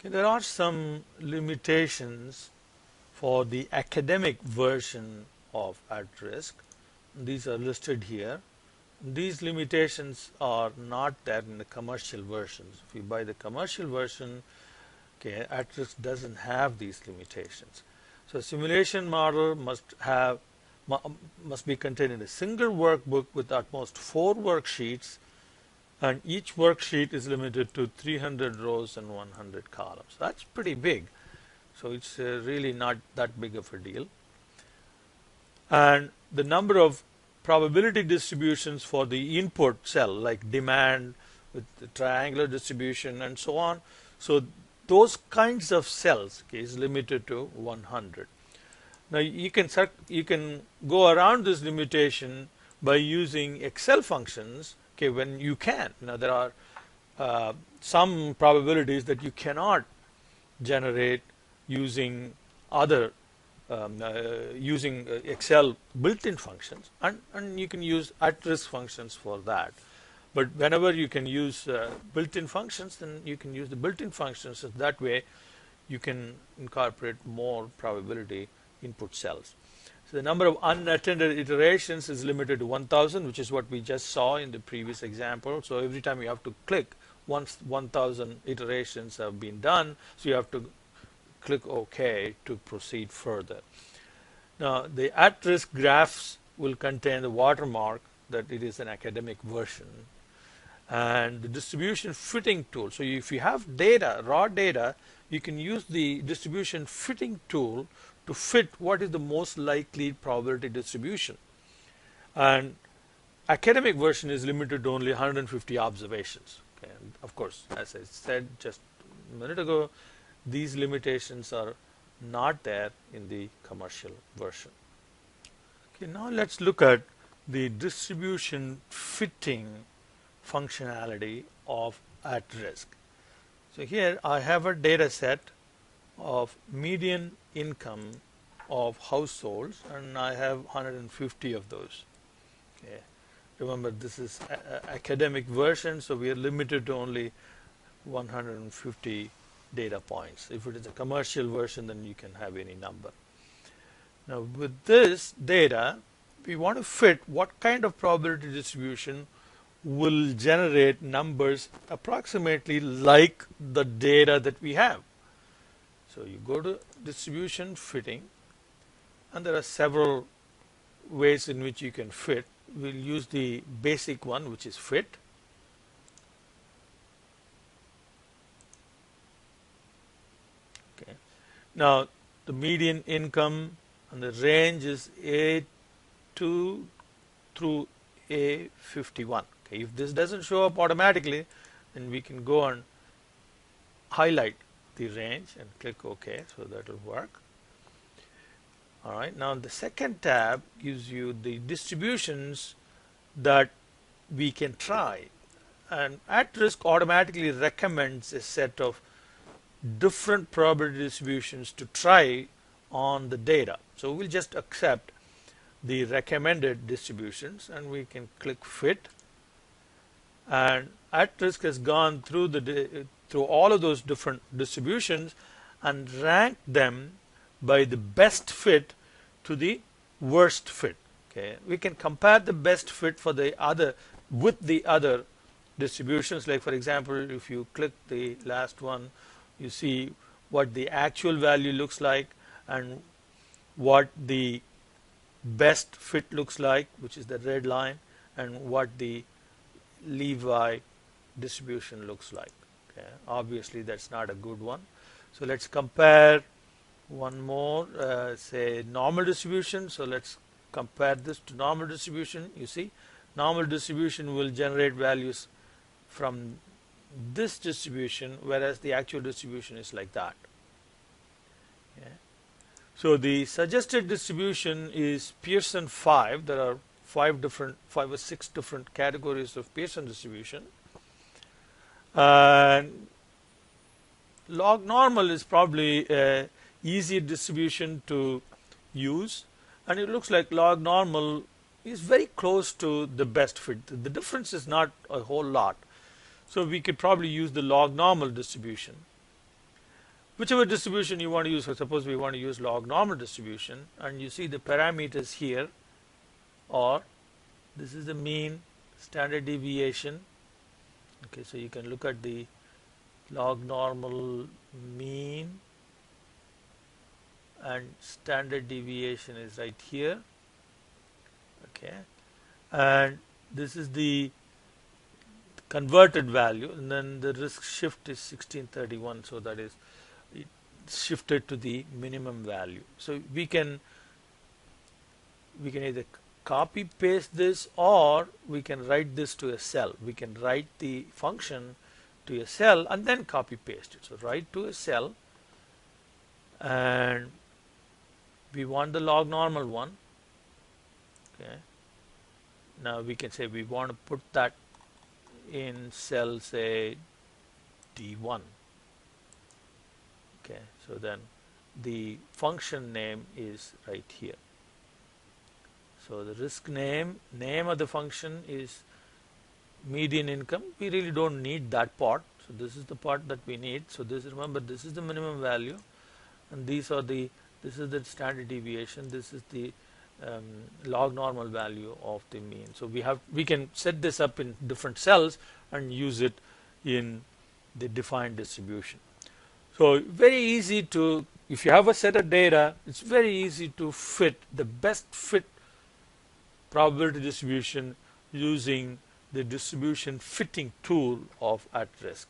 There are some limitations for the academic version of at-risk. These are listed here. These limitations are not there in the commercial versions. If you buy the commercial version, okay, at-risk doesn't have these limitations. So a simulation model must be contained in a single workbook with at most 4 worksheets, and each worksheet is limited to 300 rows and 100 columns. That's pretty big. So it's really not that big of a deal. And the number of probability distributions for the input cell, like demand with the triangular distribution and so on. So those kinds of cells, okay, is limited to 100. Now you can go around this limitation by using Excel functions. Okay, when you can. Now there are some probabilities that you cannot generate using other using Excel built-in functions, and you can use at-risk functions for that. But whenever you can use built-in functions, then you can use the built-in functions. So that way you can incorporate more probability input cells. So the number of unattended iterations is limited to 1000, which is what we just saw in the previous example. So every time you have to click, once 1000 iterations have been done, so you have to click OK to proceed further. Now the at-risk graphs will contain the watermark that it is an academic version, and the distribution fitting tool. So if you have data, raw data, you can use the distribution fitting tool to fit what is the most likely probability distribution. And academic version is limited to only 150 observations. Okay. And of course, as I said just a minute ago, these limitations are not there in the commercial version. Okay, now let's look at the distribution fitting functionality of at-risk. So here I have a data set of median income of households, and I have 150 of those. Okay. Remember, this is academic version, so we are limited to only 150 data points. If it is a commercial version, then you can have any number. Now with this data, we want to fit what kind of probability distribution will generate numbers approximately like the data that we have. So you go to distribution fitting, and there are several ways in which you can fit. We'll use the basic one, which is fit. Okay. Now the median income and the range is A2 through A51. Okay. If this doesn't show up automatically, then we can go and highlight the range and click OK, so that will work. All right, now the second tab gives you the distributions that we can try, and at-risk automatically recommends a set of different probability distributions to try on the data. So we'll just accept the recommended distributions, and we can click fit, and at-risk has gone through through all of those different distributions and ranked them by the best fit to the worst fit. Okay, we can compare the best fit for the other with the other distributions. Like for example, if you click the last one, you see what the actual value looks like and what the best fit looks like, which is the red line, and what the Levi distribution looks like. Okay. Obviously that's not a good one. So let's compare one more, say normal distribution. So let's compare this to normal distribution. You see, normal distribution will generate values from this distribution, whereas the actual distribution is like that. Okay. So the suggested distribution is Pearson 5. There are 5 or 6 different categories of Pearson distribution. Log normal is probably a easier distribution to use, and it looks like log normal is very close to the best fit. The difference is not a whole lot, so we could probably use the log normal distribution. whichever distribution you want to use. So suppose we want to use log normal distribution, and you see the parameters here, or this is the mean, standard deviation. Okay, so you can look at the log normal, mean, and standard deviation is right here. Okay, and this is the converted value, and then the risk shift is 1631, so that is it shifted to the minimum value. So we can either copy paste this, or we can write this to a cell. We can write the function to a cell and then copy paste it. So write to a cell, and we want the log normal one. Okay, now we can say we want to put that in cell, say D1. Okay, so then the function name is right here. So the risk name of the function is median income. We really don't need that part. So this is the part that we need. So this, remember, this is the minimum value, and these are the, this is the standard deviation. This is the log normal value of the mean. So we can set this up in different cells and use it in the defined distribution. So very easy to, if you have a set of data, it's very easy to fit the best fit probability distribution using the distribution fitting tool of @RISK.